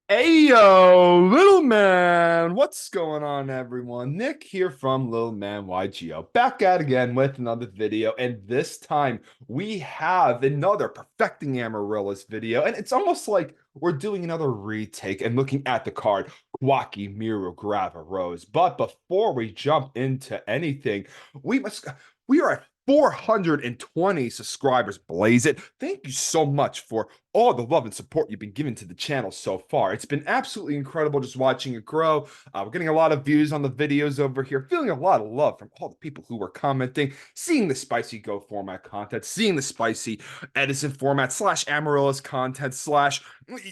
Ayo, little man, what's going on, everyone? Nick here from Little Man YGO, back at again with another video, and this time we have another Perfecting Amaryllis video, and it's almost like we're doing another retake and looking at the card Gravirose. But before we jump into anything, we must we are at 420 subscribers. Blaze it. Thank you so much for all the love and support you've been giving to the channel so far. It's been absolutely incredible just watching it grow. We're getting a lot of views on the videos over here, feeling a lot of love from all the people who were commenting, seeing the spicy Go format content, seeing the spicy Edison format slash Amaryllis content slash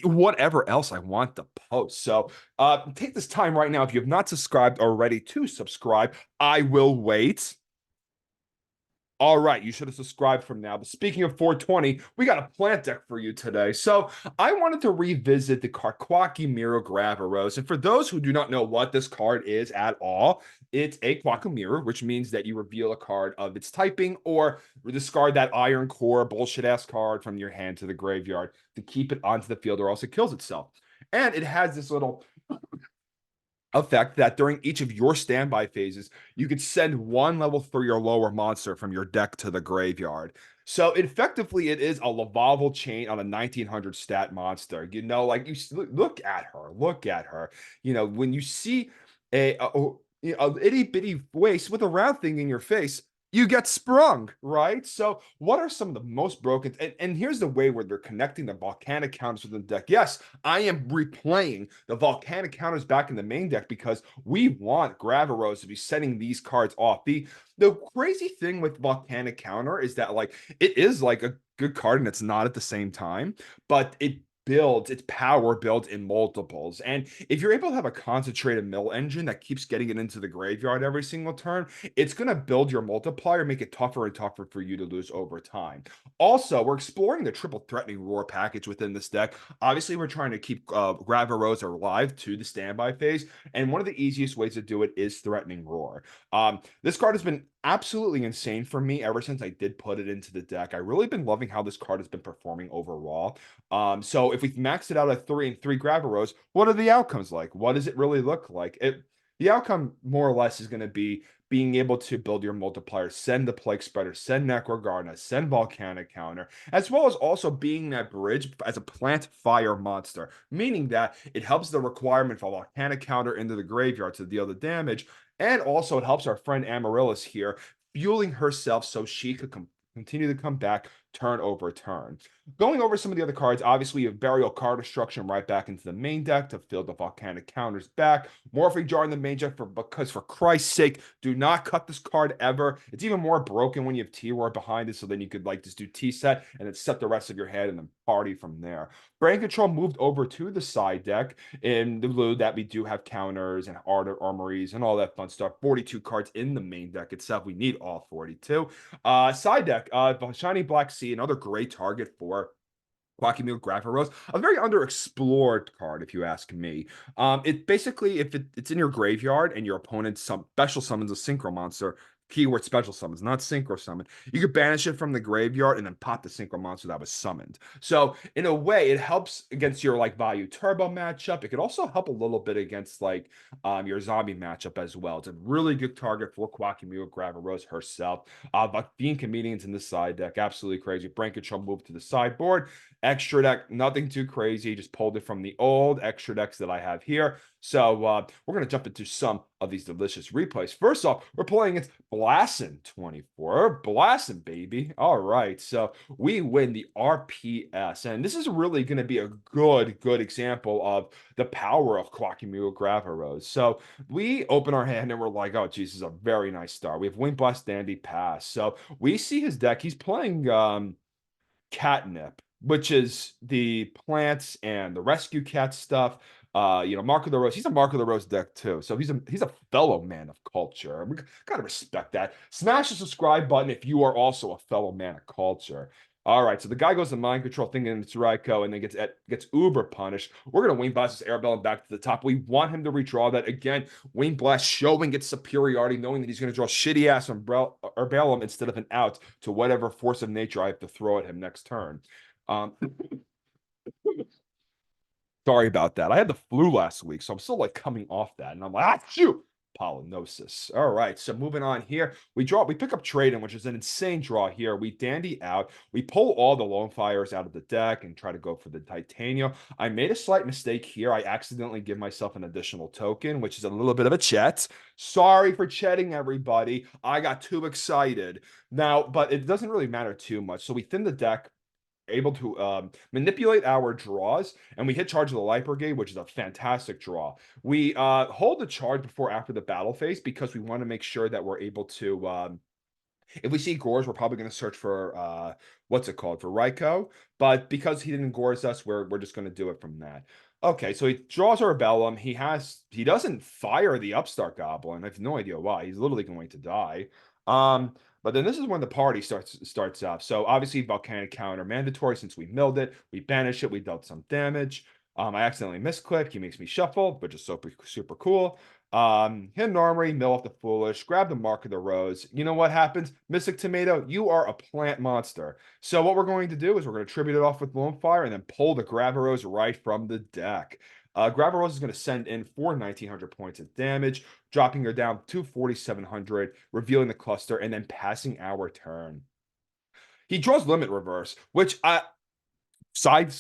whatever else I want to post. So take this time right now. If you have not subscribed already, to subscribe. I will wait. All right, you should have subscribed from now. But speaking of 420, we got a plant deck for you today. So I wanted to revisit the Karkwaki Mirror Gravirose. And for those who do not know what this card is at all, it's a Kwaku Mirror, which means that you reveal a card of its typing or discard that Iron Core bullshit ass card from your hand to the graveyard to keep it onto the field or else it kills itself. And it has this little effect that during each of your standby phases, you could send one level 3 or lower monster from your deck to the graveyard. So effectively, it is a Lavalval chain on a 1900 stat monster. Like look at her, look at her. When you see a itty bitty waist with a round thing in your face, you get sprung, right? So, what are some of the most broken? And here's the way where they're connecting the volcanic counters with the deck. Yes, I am replaying the volcanic counters back in the main deck because we want Gravirose to be setting these cards off. The crazy thing with volcanic counter is that like it is like a good card and it's not at the same time, but its power builds in multiples. And if you're able to have a concentrated mill engine that keeps getting it into the graveyard every single turn, it's going to build your multiplier, make it tougher and tougher for you to lose over time. Also, we're exploring the triple threatening roar package within this deck. Obviously, we're trying to keep Gravirose alive to the standby phase, and one of the easiest ways to do it is threatening roar. This card has been absolutely insane for me ever since I did put it into the deck. I really been loving how this card has been performing overall. So if we maxed it out at 3 and 3 Gravirose, what are the outcomes like? What does it really look like? The outcome more or less is going to be being able to build your multiplier, send the Plague Spreader, send Necrogarna, send Volcanic Counter, as well as also being that bridge as a plant fire monster, meaning that it helps the requirement for Volcanic Counter into the graveyard to deal the damage, and also it helps our friend Amaryllis here, fueling herself so she could continue to come back turn over turn. Going over some of the other cards, obviously you have Burial Card Destruction right back into the main deck to fill the volcanic counters back. Morphing Jar in the main deck because for Christ's sake, do not cut this card ever. It's even more broken when you have T-Roar behind it, so then you could like just do T-set and then set the rest of your hand and then party from there. Brain Control moved over to the side deck in the blue that we do have counters and armories and all that fun stuff. 42 cards in the main deck itself. We need all 42. Side deck, Shiny Black Sea, another great target for Quackymule Gravirose, a very underexplored card, if you ask me. It basically, if it's in your graveyard and your opponent special summons a synchro monster, keyword special summons, not synchro summon, you could banish it from the graveyard and then pop the synchro monster that was summoned. So in a way, it helps against your like value turbo matchup. It could also help a little bit against like your zombie matchup as well. It's a really good target for Quackymule Gravirose herself. But being comedians in the side deck, absolutely crazy. Brain Control moved to the sideboard. Extra deck, nothing too crazy. Just pulled it from the old extra decks that I have here. So we're going to jump into some of these delicious replays. First off, we're playing against Blassin 24. Blassin, baby. All right. So we win the RPS. And this is really going to be a good example of the power of Quackymule Gravirose. So we open our hand and we're like, oh, geez, this is a very nice start. We have Wind Blast Dandy Pass. So we see his deck. He's playing Catnip, which is the plants and the rescue cat stuff. Mark of the Rose. He's a Mark of the Rose deck too. So he's a fellow man of culture. We gotta respect that. Smash the subscribe button if you are also a fellow man of culture. All right, so the guy goes to mind control thinking it's Raiko and then gets uber punished. We're gonna Wing Blast this Airbell back to the top. We want him to redraw that again. Wing Blast showing its superiority, knowing that he's gonna draw shitty ass Umbellum instead of an out to whatever force of nature I have to throw at him next turn. Um, Sorry about that. I had the flu last week, so I'm still like coming off that. And I'm like, ah, shoot, pollinosis. All right. So moving on here, we pick up Trading, which is an insane draw here. We dandy out. We pull all the lone fires out of the deck and try to go for the titanium. I made a slight mistake here. I accidentally give myself an additional token, which is a little bit of a chet. Sorry for chetting, everybody. I got too excited. Now, but it doesn't really matter too much. So we thin the deck, able to manipulate our draws, and we hit Charge of the Light Brigade, which is a fantastic draw. We hold the charge before after the battle phase because we want to make sure that we're able to if we see Gores, we're probably going to search for what's it called, for Raikou. But because he didn't Gores us, we're just going to do it from that. Okay, so he draws our Bellum. He doesn't fire the Upstart Goblin. I have no idea why. He's literally going to die. But then this is when the party starts up. So obviously Volcanic Counter mandatory since we milled it. We banish it. We dealt some damage. I accidentally misclicked. He makes me shuffle, which is super cool. Hit an Armory, mill off the Foolish, grab the Mark of the Rose. You know what happens? Mystic Tomato, you are a plant monster. So what we're going to do is we're going to tribute it off with Lone Fire and then pull the Gravirose right from the deck. Gravirose is going to send in for 1,900 points of damage, dropping her down to 4,700, revealing the cluster, and then passing our turn. He draws Limit Reverse, which side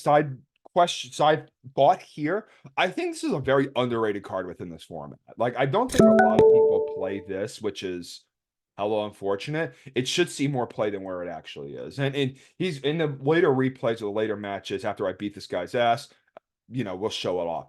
thought here. I think this is a very underrated card within this format. Like, I don't think a lot of people play this, which is hello unfortunate. It should see more play than where it actually is. And he's in the later replays or the later matches after I beat this guy's ass, we'll show it off.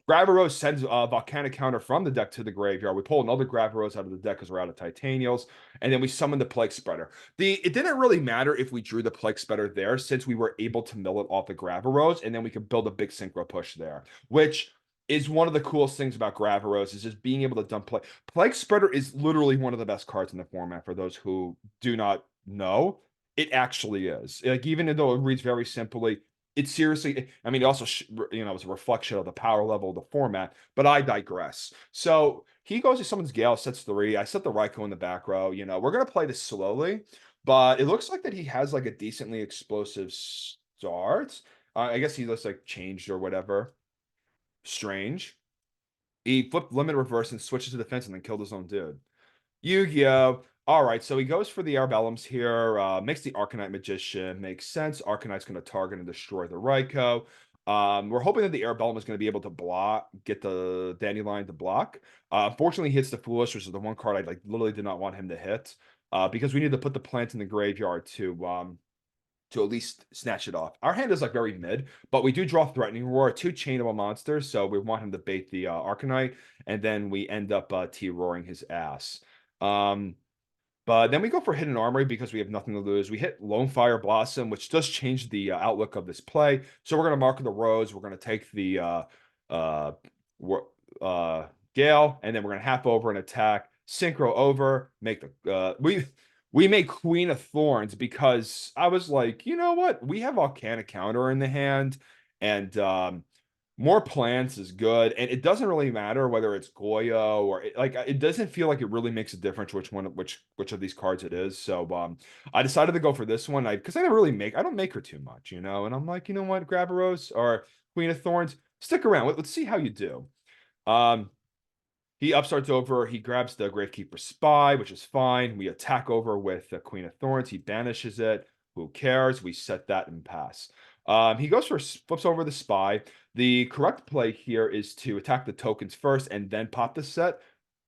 Gravirose sends a Volcanic Counter from the deck to the graveyard. We pull another Gravirose out of the deck because we're out of Titanials, and then we summon the Plague Spreader. It didn't really matter if we drew the Plague Spreader there, since we were able to mill it off the Gravirose, and then we could build a big Synchro push there, which is one of the coolest things about Gravirose, is just being able to dump play. Plague Spreader is literally one of the best cards in the format for those who do not know. It actually is. Like, even though it reads very simply, it's seriously, I mean, it also, it's a reflection of the power level of the format, but I digress. So he goes to summons Gale, sets 3. I set the Raikou in the back row. We're going to play this slowly, but it looks like that he has like a decently explosive start. I guess he looks like changed or whatever. Strange. He flipped Limit Reverse and switches to defense and then killed his own dude. Yu-Gi-Oh! All right, so he goes for the Arbellums here, makes the Arcanite Magician. Makes sense. Arcanite's going to target and destroy the Raikou. We're hoping that the Arbellum is going to be able to get the Dandelion to block. Unfortunately, he hits the Foolish, which is the one card I literally did not want him to hit, because we need to put the plant in the graveyard to at least snatch it off. Our hand is like very mid, but we do draw Threatening Roar, 2 Chainable Monsters, so we want him to bait the Arcanite, and then we end up T-roaring his ass. But then we go for Hidden Armory because we have nothing to lose. We hit Lone Fire Blossom, which does change the outlook of this play. So we're going to Mark of the Rose. We're going to take the Gale, and then we're going to half over and attack. Synchro over. Make the we made Queen of Thorns because I was like, you know what? We have Volcanic Counter in the hand, and more plants is good, and it doesn't really matter whether it's Goyo or it doesn't feel like it really makes a difference which of these cards it is. So I decided to go for this one. Because I don't make her too much, and I'm like, you know what, Gravirose or Queen of Thorns, stick around. Let's see how you do. He upstarts over. He grabs the Gravekeeper Spy, which is fine. We attack over with the Queen of Thorns. He banishes it. Who cares? We set that and pass. He flips over the Spy. The correct play here is to attack the tokens first and then pop the set.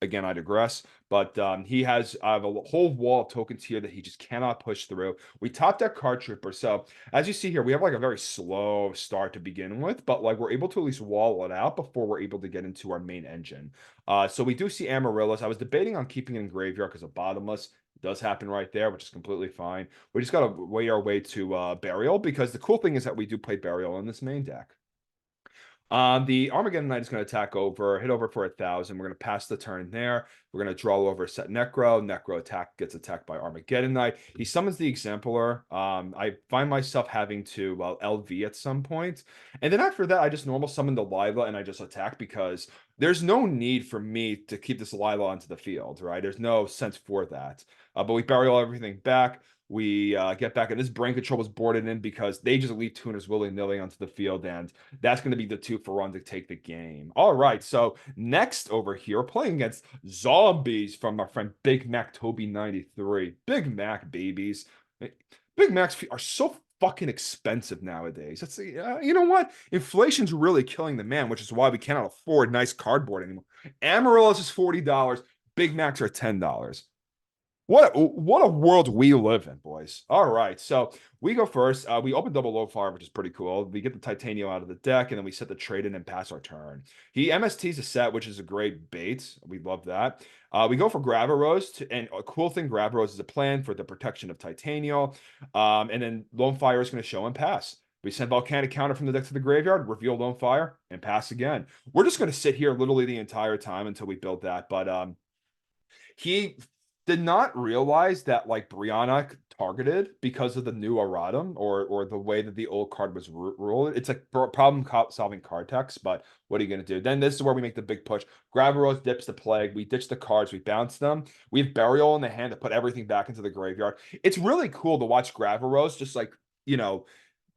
Again, I digress, but I have a whole wall of tokens here that he just cannot push through. We top deck Card Trooper, so as you see here, we have like a very slow start to begin with, but like we're able to at least wall it out before we're able to get into our main engine. So we do see Amaryllis. I was debating on keeping it in graveyard because of Bottomless. It does happen right there, which is completely fine. We just got to weigh our way to Burial, because the cool thing is that we do play Burial in this main deck. The Armageddon Knight is going to attack over, hit over for 1,000. We're going to pass the turn there. We're going to draw over, set Necro. Necro gets attacked by Armageddon Knight. He summons the Exemplar. I find myself having to LV at some point. And then after that, I just normal summon the Lila and I just attack because There's no need for me to keep this Lila onto the field, right? There's no sense for that. But we bury all everything back. We get back, and this brain control was boarded in because they just leave tuners willy-nilly onto the field, and that's going to be the 2 for 1 to take the game. All right, so next over here, playing against zombies from our friend Big Mac Toby 93. Big Mac babies. Big Macs are so fucking expensive nowadays. That's you know what? Inflation's really killing the man, which is why we cannot afford nice cardboard anymore. Amaryllis is $40. Big Macs are $10. What a world we live in, boys. All right, so we go first. We open double low fire, which is pretty cool. We get the titanium out of the deck, and then we set the trade in and pass our turn. He MSTs a set, which is a great bait. We love that. We go for Gravirose, and a cool thing, Gravirose is a plan for the protection of titanium. And then Lone Fire is going to show and pass. We send Volcanic Counter from the deck to the graveyard, reveal Lone Fire, and pass again. We're just going to sit here literally the entire time until we build that, but he did not realize that like Brianna targeted because of the new erratum or the way that the old card was ruled. It's like problem solving card text, but what are you going to do? Then this is where we make the big push. Gravirose dips the plague. We ditch the cards. We bounce them. We have Burial in the hand to put everything back into the graveyard. It's really cool to watch Gravirose just like, you know,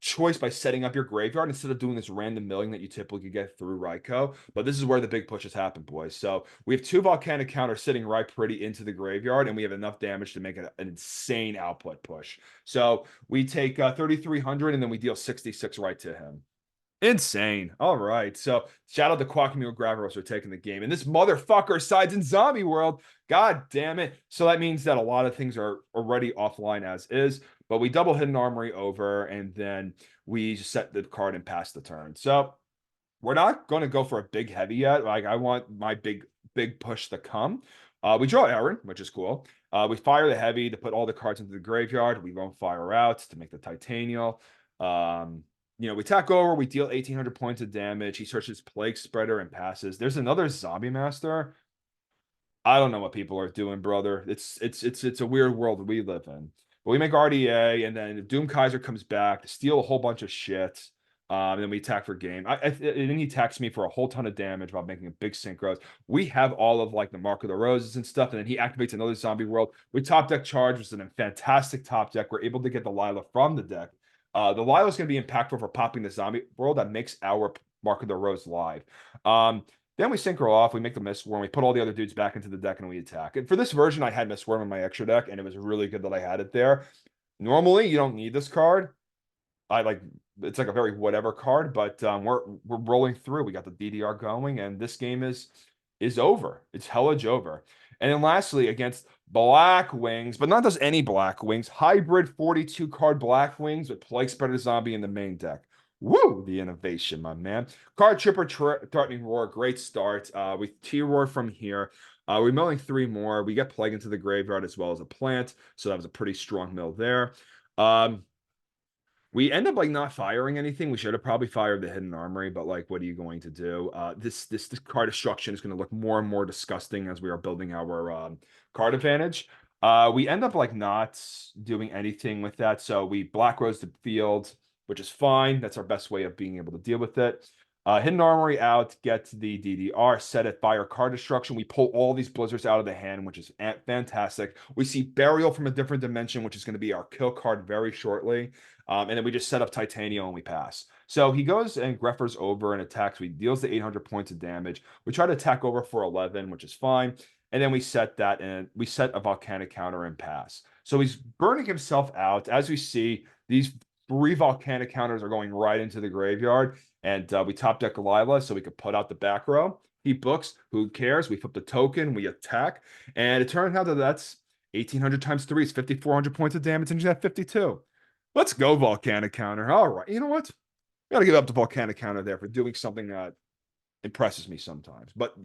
choice by setting up your graveyard instead of doing this random milling that you typically get through Ryko. But this is where the big pushes happen, boys. So we have 2 Volcanic Counters sitting right pretty into the graveyard, and we have enough damage to make it an insane output push. So we take 3,300, and then we deal 66 right to him. Insane. All right. So shout out to Quackmule Gravirose for taking the game. And this motherfucker sides in Zombie World. God damn it. So that means that a lot of things are already offline as is. But we double Hidden Armory over, and then we set the card and pass the turn. So we're not going to go for a big heavy yet. Like I want my big push to come. We draw Aaron, which is cool. We fire the heavy to put all the cards into the graveyard. We won't fire out to make the titanium. You know, we attack over, we deal 1,800 points of damage. He searches Plague Spreader and passes. There's another Zombie Master. I don't know what people are doing, brother. It's a weird world we live in. But we make RDA, and then Doom Kaiser comes back to steal a whole bunch of shit. And then we attack for game. And then he attacks me for a whole ton of damage while making a big synchro. We have all of like the Mark of the Roses and stuff, and then he activates another zombie world. We top deck charge, which is a fantastic top deck. We're able to get the Lila from the deck. The Lila is going to be impactful for popping the zombie world that makes our Mark of the Rose live. Then we synchro off, we make the Mistworm, we put all the other dudes back into the deck, and we attack. And for this version, I had Mistworm in my extra deck, and it was really good that I had it there. Normally, you don't need this card. It's like a very whatever card, but we're rolling through. We got the DDR going, and this game is over. It's hellage over. And then lastly, against Blackwings, but not just any Blackwings, hybrid 42 card Blackwings with Plague Spreader Zombie in the main deck. Woo! The innovation, my man. Card Tripper, Threatening Roar, great start. We T-Roar from here. We're milling 3 more. We get Plague into the graveyard as well as a plant, so that was a pretty strong mill there. We end up like not firing anything. We should have probably fired the Hidden Armory, but like, what are you going to do? This card destruction is going to look more and more disgusting as we are building our card advantage. We end up like not doing anything with that, so we Black Rose the field, which is fine. That's our best way of being able to deal with it. Hidden Armory out, get the DDR, set it, fire card destruction. We pull all these blizzards out of the hand, which is fantastic. We see Burial from a different dimension, which is going to be our kill card very shortly. And then we just set up Titanium and we pass. So he goes and Greffers over and attacks. We deals the 800 points of damage. We try to attack over for 11, which is fine. And then we set that and we set a Volcanic Counter and pass. So he's burning himself out. As we see, these 3 Volcanic Counters are going right into the graveyard. And we top deck Lila so we could put out the back row. He books. Who cares? We flip the token. We attack. And it turns out that that's 1,800 times 3 is 5,400 points of damage. And he's at 52. Let's go, Volcanic Counter. All right. You know what? Got to give up to Volcanic Counter there for doing something that impresses me sometimes. But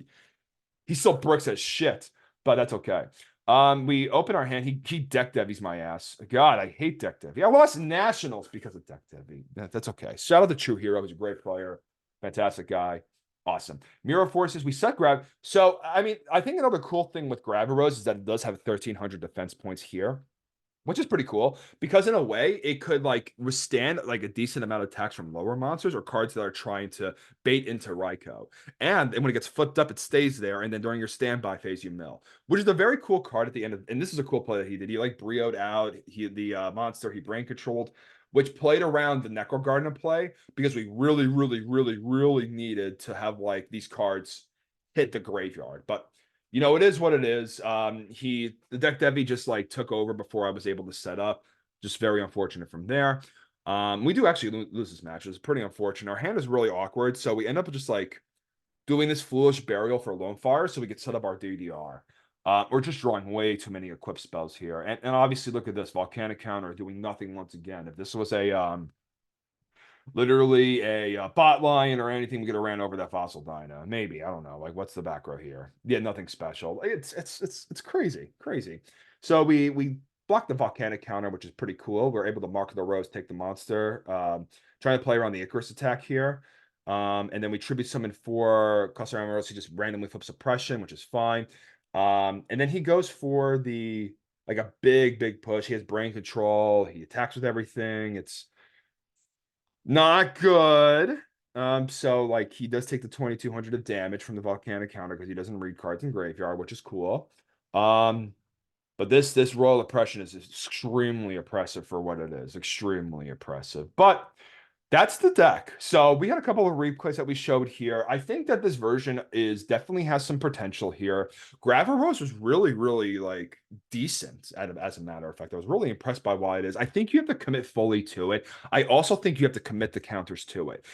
he still bricks as shit. But that's okay. We open our hand. He deck devies my ass. God, I hate deck devy. I lost nationals because of deck devy. That's okay. Shout out to True Hero. He's a great player. Fantastic guy. Awesome. Mirror Forces. We set grab. So, I mean, I think another cool thing with Gravirose is that it does have 1,300 defense points here. which is pretty cool because in a way it could like withstand like a decent amount of attacks from lower monsters or cards that are trying to bait into Raikou. And when it gets flipped up, it stays there, and then during your standby phase, you mill, which is a very cool card at the end of. And this is a cool play that he did. He like brioed out the monster he brain controlled, which played around the Necro Garden play because we really, really, really, really needed to have like these cards hit the graveyard. But it is what it is. The deck Devi just like took over before I was able to set up. Just very unfortunate from there. We do actually lose this match. It's pretty unfortunate. Our hand is really awkward, so we end up just like doing this foolish burial for Lone Fire so we could set up our DDR. We're just drawing way too many equip spells here. And obviously look at this volcanic counter doing nothing once again. If this was a literally a bot line or anything, we could have ran over that fossil dino. Maybe, I don't know. Like, what's the back row here? Yeah, nothing special. It's crazy, crazy. So we blocked the volcanic counter, which is pretty cool. We're able to mark the rows, take the monster. Trying to play around the Icarus attack here. And then we tribute summon for Cluster Amaryllis. He just randomly flips suppression, which is fine. And then he goes for the like a big push. He has brain control. He attacks with everything. It's not good. So like he does take the 2200 of damage from the volcanic counter because he doesn't read cards in graveyard, which is cool. But this royal oppression is extremely oppressive for what it is. Extremely oppressive. But that's the deck. So we had a couple of replays that we showed here. I think that this version definitely has some potential here. Gravirose was really like decent as a matter of fact. I was really impressed by why it is. I think you have to commit fully to it. I also think you have to commit the counters to it.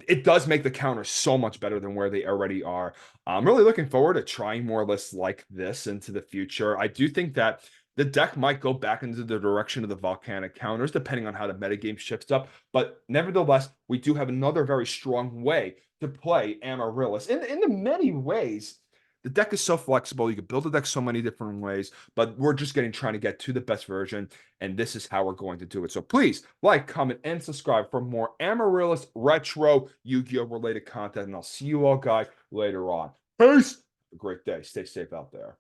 It does make the counters so much better than where they already are. I'm really looking forward to trying more lists like this into the future. I do think that the deck might go back into the direction of the volcanic counters, depending on how the metagame shifts up. But nevertheless, we do have another very strong way to play Amaryllis. In the many ways, the deck is so flexible. You can build the deck so many different ways, but we're just trying to get to the best version, and this is how we're going to do it. So please like, comment, and subscribe for more Amaryllis retro Yu-Gi-Oh related content, and I'll see you all guys later on. Peace. Have a great day. Stay safe out there.